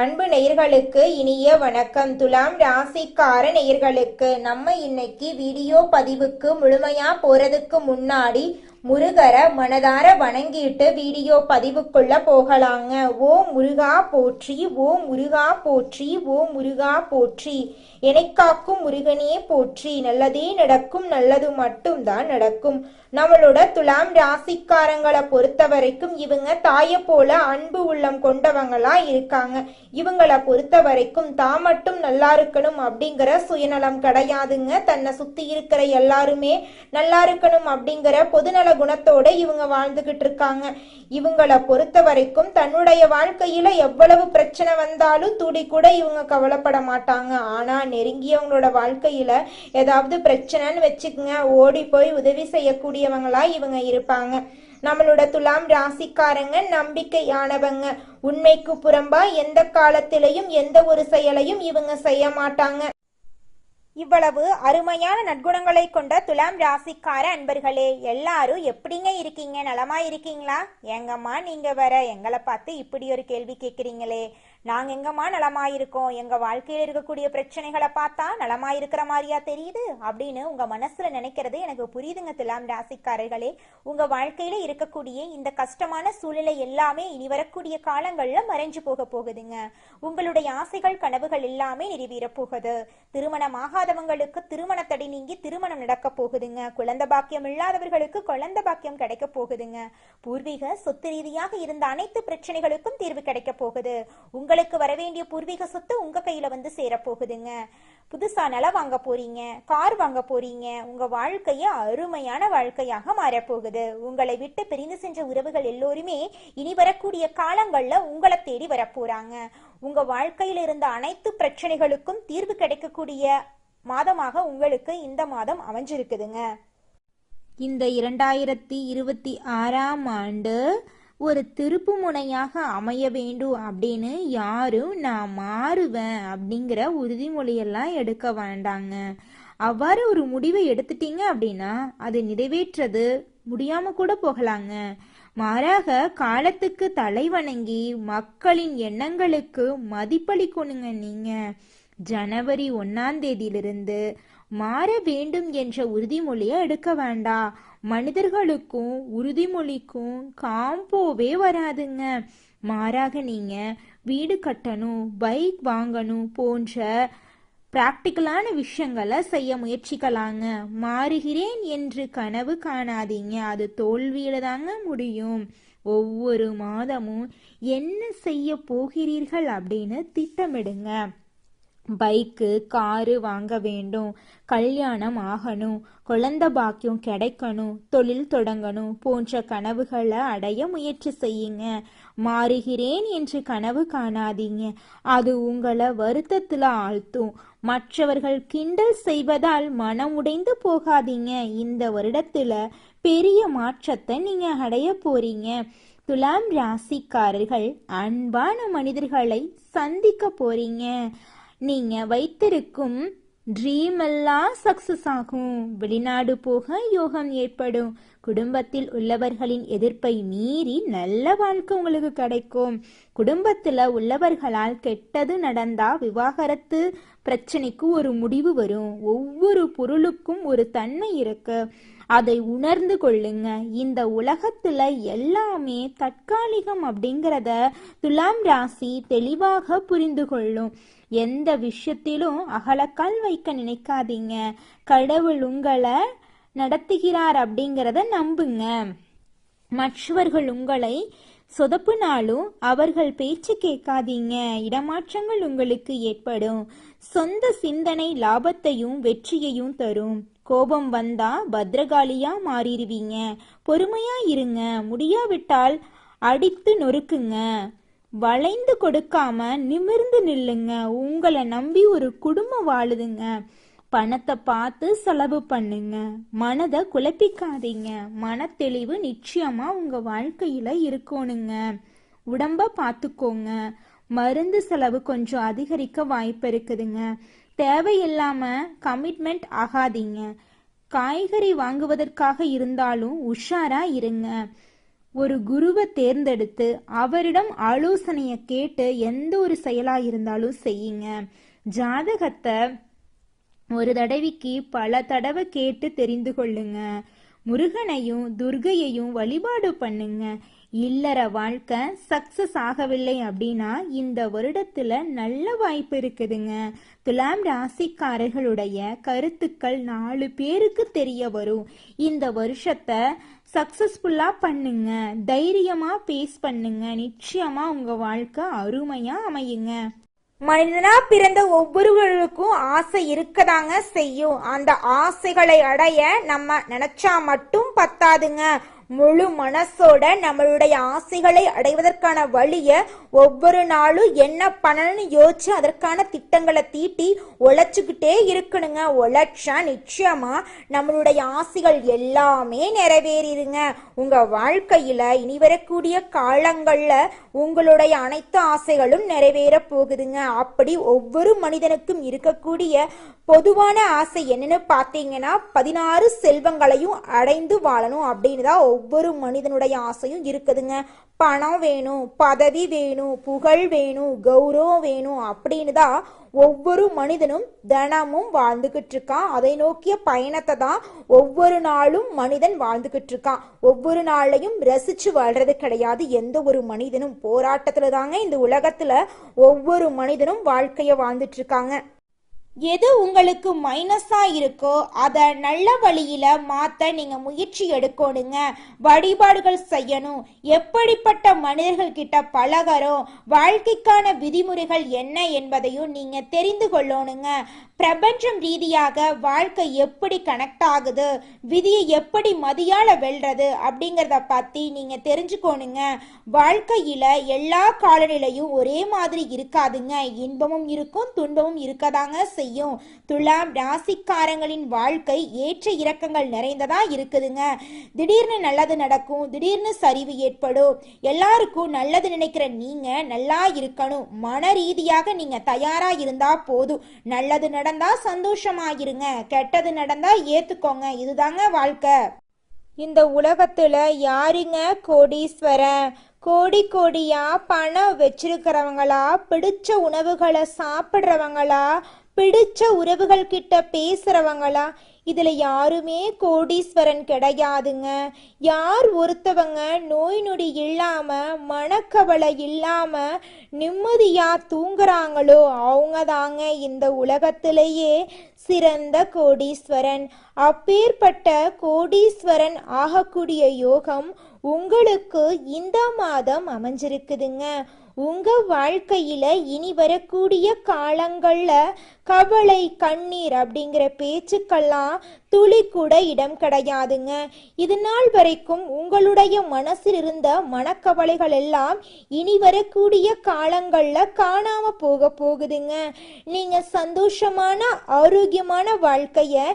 அன்பு நேயர்களுக்கு இனிய வணக்கம். துலாம் ராசிக்கார நேயர்களுக்கு நம்ம இன்னைக்கு வீடியோ பதிவுக்கு முழுமையா போறதுக்கு முன்னாடி முருகரை மனதார வணங்கிட்டு வீடியோ பதிவுக்குள்ள போகலாங்க. ஓம் முருகா போற்றி, ஓம் முருகா போற்றி, ஓம் முருகா போற்றி. எனைக்காக்கும் முருகனே போற்றி. நல்லதே நடக்கும், நல்லது மட்டும்தான் நடக்கும். நம்மளோட துலாம் ராசிக்காரங்களை பொறுத்த வரைக்கும் இவங்க தாயை போல அன்பு உள்ளம் கொண்டவங்களா இருக்காங்க. இவங்களை பொறுத்த வரைக்கும் தான் மட்டும் நல்லா இருக்கணும் அப்படிங்கிற சுயநலம் கிடையாதுங்க. தன்னை சுத்தி இருக்கிற எல்லாருமே நல்லா இருக்கணும் அப்படிங்கிற பொதுநல குணத்தோட இவங்க வாழ்ந்துகிட்டு இருக்காங்க. இவங்களை பொறுத்த வரைக்கும் தன்னுடைய வாழ்க்கையில எவ்வளவு பிரச்சனை வந்தாலும் துடி கூட இவங்க கவலைப்பட மாட்டாங்க. ஆனா நெருங்கியவங்களோட வாழ்க்கையில ஏதாவது பிரச்சனைன்னு வச்சுக்கோங்க, ஓடி போய் உதவி செய்யக்கூடியவங்களா இவங்க இருப்பாங்க. நம்மளோட துலாம் ராசிக்காரங்க நம்பிக்கையானவங்க. உண்மைக்கு புறம்பா எந்த காலத்திலையும் எந்த ஒரு செயலையும் இவங்க செய்ய மாட்டாங்க. இவ்வளவு அருமையான நற்குணங்களை கொண்ட துலாம் ராசிக்கார அன்பர்களே, எல்லாரும் எப்படிங்க இருக்கீங்க? நலமா இருக்கீங்களா? எங்கம்மா நீங்க வேற எங்களை பார்த்து இப்படி ஒரு கேள்வி கேட்குறீங்களே. நாங்க எங்கம்மா நலமா இருக்கோம், எங்க வாழ்க்கையில இருக்கக்கூடிய பிரச்சனைகளை பார்த்தா நலமா இருக்கிற மாதிரியா தெரியுது அப்படின்னு உங்க மனசுல நினைக்கிறது எனக்கு புரியுதுங்க. துலாம் ராசிக்காரர்களே, உங்க வாழ்க்கையில இருக்கக்கூடிய இந்த கஷ்டமான சூழ்நிலை எல்லாமே இனி வரக்கூடிய காலங்கள்ல மறைஞ்சு போக போகுதுங்க. உங்களுடைய ஆசைகள் கனவுகள் எல்லாமே நிறைவேற போகுது. திருமணமாகாதவங்களுக்கு திருமண தடை நீங்கி திருமணம் நடக்க போகுதுங்க. குழந்தை பாக்கியம் இல்லாதவர்களுக்கு குழந்தை பாக்கியம் கிடைக்க போகுதுங்க. பூர்வீக சொத்து ரீதியாக இருந்த அனைத்து பிரச்சனைகளுக்கும் தீர்வு கிடைக்க போகுது. உங்களுக்கு வரவேண்டிய பூர்வீக சொத்து உங்க கையில வந்து சேர போகுதுங்க. புதுசா நிலம் வாங்க போறீங்க, கார் வாங்க போறீங்க. உங்க வாழ்க்கைய அருமையான வாழ்க்கையாக மாறப்போகுது. உங்களை விட்டு பிரிந்து சென்ற உறவுகள் எல்லோருமே இனி வரக்கூடிய காலங்கள்ல உங்களை தேடி வரப்போறாங்க. உங்க வாழ்க்கையில இருந்த அனைத்து பிரச்சனைகளுக்கும் தீர்வு கிடைக்கக்கூடிய மாதமாக உங்களுக்கு இந்த மாதம் அமைஞ்சிருக்குதுங்க. இந்த 2026ஆம் ஆண்டு ஒரு திருப்பு முனையாக அமைய வேண்டும் அப்படின்னு யாரும் நான் மாறுவேன் அப்படிங்கிற உறுதிமொழியெல்லாம் எடுக்க வேண்டாங்க. அவ்வாறு ஒரு முடிவை எடுத்துட்டீங்க அப்படின்னா அது நிறைவேற்றது முடியாம கூட போகலாங்க. மாறாக காலத்துக்கு தலை வணங்கி மக்களின் எண்ணங்களுக்கு மதிப்பளிக்கணுங்க. நீங்க ஜனவரி 1ஆம் தேதியிலிருந்து மாற வேண்டும் என்ற உறுதிமொழியை எடுக்க வேண்டாம். மனிதர்களுக்கும் உறுதிமொழிக்கும் காம்போவே வராதுங்க. மாறாக நீங்க வீடு கட்டணும், பைக் வாங்கணும் போன்ற பிராக்டிக்கலான விஷயங்களை செய்ய முயற்சிக்கலாங்க. மாறுகிறேன் என்று கனவு காணாதீங்க, அது தோல்வியில தாங்க முடியும். ஒவ்வொரு மாதமும் என்ன செய்ய போகிறீர்கள் அப்படின்னு திட்டமிடுங்க. பைக்கு காரு வாங்க வேண்டும், கல்யாணம் ஆகணும், குழந்தை பாக்கியம் கிடைக்கணும், தொழில் தொடங்கணும் போன்ற கனவுகளை அடைய முயற்சி செய்யுங்க. மாறுகிறேன் என்று கனவு காணாதீங்க, அது உங்களை வருத்தத்துல ஆழ்த்தும். மற்றவர்கள் கிண்டல் செய்வதால் மனம் உடைந்து போகாதீங்க. இந்த வருடத்துல பெரிய மாற்றத்தை நீங்க அடைய போறீங்க. துலாம் ராசிக்காரர்கள் அன்பான மனிதர்களை சந்திக்க போறீங்க. நீங்க வைத்திருக்கும் ட்ரீம் எல்லாம் சக்சஸ் ஆகும். வெளிநாடு போக யோகம் ஏற்படும். குடும்பத்தில் உள்ளவர்களின் எதிர்ப்பை மீறி நல்ல வாழ்க்கை உங்களுக்கு கிடைக்கும். குடும்பத்துல உள்ளவர்களால் கெட்டது நடந்தா விவாகரத்து பிரச்சனைக்கு ஒரு முடிவு வரும். ஒவ்வொரு பொருளுக்கும் ஒரு தன்மை இருக்கு, அதை உணர்ந்து கொள்ளுங்க. இந்த உலகத்துல எல்லாமே தற்காலிகம் அப்படிங்கிறத துலாம் ராசி தெளிவாக புரிந்து கொள்ளும். எந்த விஷயத்திலும் அகலக்கால் வைக்க நினைக்காதீங்க. கடவுள் உங்களை நடத்துகிறார் அப்படிங்கிறத நம்புங்க. மற்றவர்கள் உங்களை சொதப்புனாலும் அவர்கள் பேச்சு கேட்காதீங்க. இடமாற்றங்கள் உங்களுக்கு ஏற்படும். சொந்த சிந்தனை லாபத்தையும் வெற்றியையும் தரும். கோபம் வந்தா பத்ரகாளியா மாறிடுவீங்க. பொறுமையா இருங்க, முடியாவிட்டால் அடித்து நொறுக்குங்க. வளைந்து கொடுக்காம நிமிர்ந்து நில்லுங்க. உங்களை நம்பி ஒரு குடும்பம் வாழுதுங்க. பணத்தை பார்த்து செலவு பண்ணுங்க. மனதை குழப்பிக்காதீங்க. மனத்தெளிவு நிச்சயமா உங்க வாழ்க்கையில இருக்கணுங்க. உடம்ப பார்த்துக்கோங்க. மருந்து செலவு கொஞ்சம் அதிகரிக்க வாய்ப்பு இருக்குதுங்க. தேவையில்லாம கமிட்மெண்ட் ஆகாதீங்க. காய்கறி வாங்குவதற்காக இருந்தாலும் உஷாரா இருங்க. ஒரு குருவை தேர்ந்தெடுத்து அவரிடம் ஆலோசனையை கேட்டு எந்த ஒரு செயலா இருந்தாலும் செய்யுங்க. ஜாதகத்தை ஒரு தடவைக்கு பல தடவை கேட்டு தெரிந்து கொள்ளுங்க. முருகனையும் துர்கையையும் வழிபாடு பண்ணுங்க. இல்லற வாழ்க்கை சக்சஸ் ஆகவில்லை அப்படின்னா இந்த வருடத்துல நல்ல வாய்ப்பு இருக்குதுங்க. துலாம் ராசிக்காரர்களுடைய கருத்துக்கள் 4 பேருக்கு தெரிய வரும். இந்த வருஷத்தை சக்சஸ்ஃபுல்லா பண்ணுங்க. தைரியமா பேஸ் பண்ணுங்க. நிச்சயமா உங்க வாழ்க்கை அருமையா அமையுங்க. மனிதனா பிறந்த ஒவ்வொருவருக்கும் ஆசை இருக்கதாங்க செய்யும். அந்த ஆசைகளை அடைய நம்ம நினைச்சா மட்டும் பத்தாதுங்க. முழு மனசோட நம்மளுடைய ஆசைகளை அடைவதற்கான வழிய ஒவ்வொரு நாளும் என்ன பண்ணணும்னு யோசிச்சு அதற்கான திட்டங்களை தீட்டி உழைச்சுக்கிட்டே இருக்கணுங்க. உழைச்சா நிச்சயமா நம்மளுடைய ஆசைகள் எல்லாமே நிறைவேறிடுங்க. உங்க வாழ்க்கையில இனி வரக்கூடிய காலங்கள்ல உங்களுடைய அனைத்து ஆசைகளும் நிறைவேற போகுதுங்க. அப்படி ஒவ்வொரு மனிதனுக்கும் இருக்கக்கூடிய பொதுவான ஆசை என்னன்னு பார்த்தீங்கன்னா 16 செல்வங்களையும் அடைந்து வாழணும் அப்படின்னு தான் ஒவ்வொரு மனிதனுடைய ஆசையும் இருக்குதுங்க. பணம் வேணும், பதவி வேணும், புகழ் வேணும், கௌரவம் வேணும் அப்படின்னு தான் ஒவ்வொரு மனிதனும் தினமும் வாழ்ந்துகிட்டு இருக்கான். அதை நோக்கிய பயணத்தை தான் ஒவ்வொரு நாளும் மனிதன் வாழ்ந்துகிட்டு இருக்கான். ஒவ்வொரு நாளையும் ரசிச்சு வாழ்றது கிடையாது. எந்த ஒரு மனிதனும் போராட்டத்துல தாங்க இந்த உலகத்துல ஒவ்வொரு மனிதனும் வாழ்க்கைய வாழ்ந்துட்டு இருக்காங்க. எது உங்களுக்கு மைனஸா இருக்கோ அதை நல்ல வழியில மாத்த நீங்க முயற்சி எடுக்கணுங்க. வழிபாடுகள் செய்யணும். எப்படிப்பட்ட மனிதர்கள் கிட்ட பழகிறோம், வாழ்க்கைக்கான விதிமுறைகள் என்ன என்பதையும் நீங்க தெரிந்து கொள்ளணுங்க. பிரபஞ்சம் ரீதியாக வாழ்க்கை எப்படி கனெக்ட் ஆகுது, விதியை எப்படி மதியால வெல்றது அப்படிங்கிறத பத்தி நீங்க தெரிஞ்சுக்கோணுங்க. வாழ்க்கையில எல்லா காலநிலையும் ஒரே மாதிரி இருக்காதுங்க. இன்பமும் இருக்கும், துன்பமும் இருக்கதாங்க செய்யும். துலாம் ராசிக்காரங்களின் வாழ்க்கை ஏற்ற இறக்கங்கள் நிறைந்ததா இருக்குதுங்க. திடீர்னு நல்லது நடக்கும், திடீர்னு சரிவு ஏற்படும். எல்லாருக்கும் நல்லது நினைக்கிற நீங்க நல்லா இருக்கணும். மன ரீதியாக நீங்க தயாரா இருந்தா போதும். நல்லது நடந்தா சந்தோஷமாயிருங்க, கெட்டது நடந்தா ஏத்துக்கோங்க. இதுதாங்க வாழ்க்கை. இந்த உலகத்துல யாருங்க கோடீஸ்வரன்? கோடி கோடியா பணம் வச்சிருக்கிறவங்களா, பிடிச்ச உணவுகளை சாப்பிட்றவங்களா, பிடிச்ச உறவுகள் கிட்ட பேசுறவங்களா? இதுல யாருமே கோடீஸ்வரன் கிடையாதுங்க. யார் ஒருத்தவங்க நோய் நொடி இல்லாம மனக்கவலை இல்லாம நிம்மதியா தூங்குறாங்களோ அவங்க தாங்க இந்த உலகத்திலேயே சிறந்த கோடீஸ்வரன். அப்பேற்பட்ட கோடீஸ்வரன் ஆகக்கூடிய யோகம் உங்களுக்கு இந்த மாதம் அமைஞ்சிருக்குதுங்க. உங்க வாழ்க்கையில இனி வரக்கூடிய காலங்கள்ல கவலை கண்ணீர் அப்படிங்கிற பேச்சுக்கெல்லாம் துளி கூட இடம் கிடையாதுங்க. இது நாள் வரைக்கும் உங்களுடைய மனசில் இருந்த மனக்கவலைகள் எல்லாம் இனி வரக்கூடிய காலங்கள்ல காணாம போகுதுங்க. நீங்க சந்தோஷமான ஆரோக்கியமான வாழ்க்கைய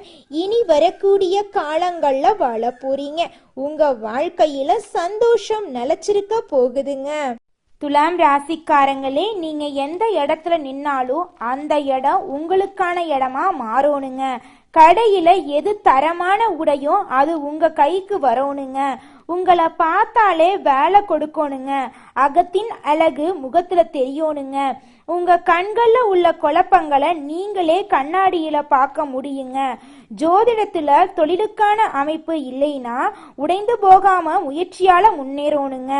இனி வரக்கூடிய காலங்கள்ல வாழ போறீங்க. உங்க வாழ்க்கையில சந்தோஷம் நிலைச்சிருக்க போகுதுங்க. துலாம் ராசிக்காரங்களே, நீங்க எந்த இடத்துல நின்னாலும் அந்த இடம் உங்களுக்கான இடமா மாறணுங்க. கடையில எது தரமான உடையோ அது உங்க கைக்கு வரணுங்க. உங்களை பார்த்தாலே வேலை கொடுக்கணுங்க. அகத்தின் அழகு முகத்துல தெரியணுங்க. உங்க கண்கள்ல உள்ள குழப்பங்களை நீங்களே கண்ணாடியில பார்க்க முடியுங்க. ஜோதிடத்துல தொழிலுக்கான அமைப்பு இல்லைன்னா உடைந்து போகாம முயற்சியால முன்னேறணுங்க.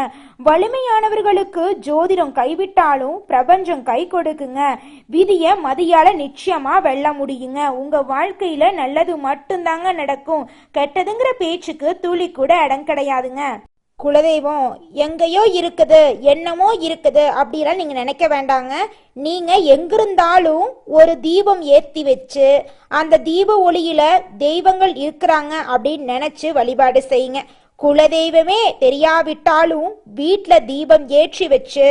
வலிமையானவர்களுக்கு ஜோதிடம் கைவிட்டாலும் பிரபஞ்சம் கை கொடுக்குங்க. விதிய மதியால நிச்சயமா வெல்ல முடியுங்க. உங்க வாழ்க்கையில நல்லது மட்டும்தாங்க நடக்கும். கெட்டதுங்கிற பேச்சுக்கு துளி கூட இடம் கிடையாதுங்க. குலதெய்வம் எங்கேயோ இருக்குது, என்னமோ இருக்குது அப்படிலாம் நீங்க நினைக்க வேண்டாங்க. நீங்க எங்கிருந்தாலும் ஒரு தீபம் ஏத்தி வச்சு அந்த தீப ஒளியில தெய்வங்கள் இருக்கிறாங்க அப்படின்னு நினைச்சு வழிபாடு செய்யுங்க. குலதெய்வமே தெரியாவிட்டாலும் வீட்டுல தீபம் ஏற்றி வச்சு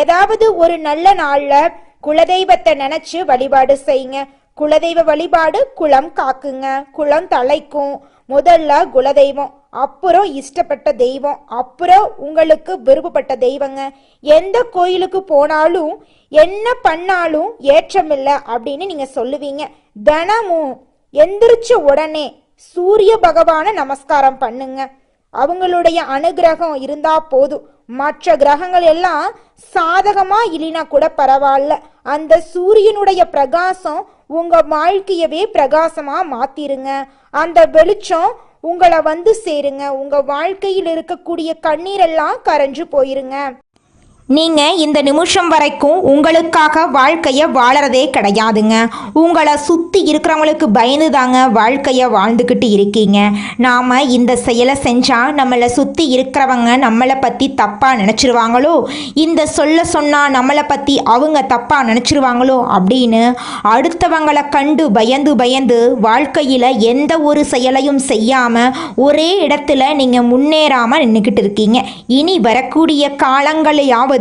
ஏதாவது ஒரு நல்ல நாள்ல குலதெய்வத்தை நினைச்சு வழிபாடு செய்யுங்க. குலதெய்வ வழிபாடு குலம் காக்குங்க, குலம் தலைக்கும். முதல்ல குலதெய்வம், அப்புறம் இஷ்டப்பட்ட தெய்வம், அப்புறம் உங்களுக்கு விருப்பப்பட்ட தெய்வங்க. எந்த கோயிலுக்கு போனாலும் என்ன பண்ணாலும் ஏற்றமில்லை அப்படின்னு நீங்க சொல்லுவீங்க. தினமும் எந்திரிச்ச உடனே சூரிய பகவான நமஸ்காரம் பண்ணுங்க. அவங்களுடைய அனுகிரகம் இருந்தா போதும். மற்ற கிரகங்கள் எல்லாம் சாதகமா இல்லைனா கூட பரவாயில்ல, அந்த சூரியனுடைய பிரகாசம் உங்க வாழ்க்கையவே பிரகாசமா மாத்திருங்க. அந்த வெளிச்சம் உங்களை வந்து சேருங்க. உங்க வாழ்க்கையில் இருக்கக்கூடிய கண்ணீரெல்லாம் கரைஞ்சு போயிருங்க. நீங்கள் இந்த நிமிஷம் வரைக்கும் உங்களுக்காக வாழ்க்கையை வாழறதே கிடையாதுங்க. உங்களை சுற்றி இருக்கிறவங்களுக்கு பயந்து தாங்க வாழ்க்கையை வாழ்ந்துக்கிட்டு இருக்கீங்க. நாம் இந்த செயலை செஞ்சால் நம்மளை சுற்றி இருக்கிறவங்க நம்மளை பற்றி தப்பாக நினச்சிருவாங்களோ, இந்த சொல்ல சொன்னால் நம்மளை பற்றி அவங்க தப்பாக நினச்சிருவாங்களோ அப்படின்னு அடுத்தவங்களை கண்டு பயந்து பயந்து வாழ்க்கையில் எந்த ஒரு செயலையும் செய்யாமல் ஒரே இடத்துல நீங்கள் முன்னேறாமல் நின்றுக்கிட்டு இருக்கீங்க. இனி வரக்கூடிய காலங்களையாவது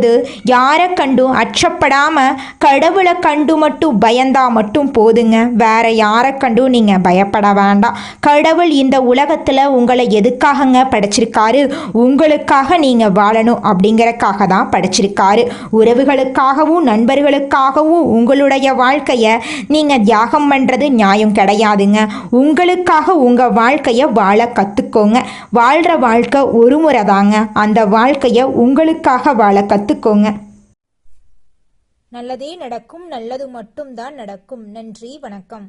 யாரை கண்டும் அச்சப்படாம கடவுளை கண்டு மட்டும் பயந்தா மட்டும் போதுங்க. வேற யாரை கண்டும் நீங்க பயப்பட வேண்டாம். கடவுள் இந்த உலகத்துல உங்களை எதுக்காகங்க படைச்சிருக்காரு? உங்களுக்காக நீங்க வாழணும் அப்படிங்கறக்காக தான் படைச்சிருக்காரு. உறவுகளுக்காகவும் நண்பர்களுக்காகவும் உங்களுடைய வாழ்க்கைய நீங்க தியாகம் பண்றது நியாயம் கிடையாதுங்க. உங்களுக்காக உங்க வாழ்க்கைய வாழ கத்துக்கோங்க. வாழ்ற வாழ்க்கை ஒரு முறை தாங்க. அந்த வாழ்க்கைய உங்களுக்காக வாழ கத்துக்கோங்க. நல்லதே நடக்கும், நல்லது மட்டும் தான் நடக்கும். நன்றி, வணக்கம்.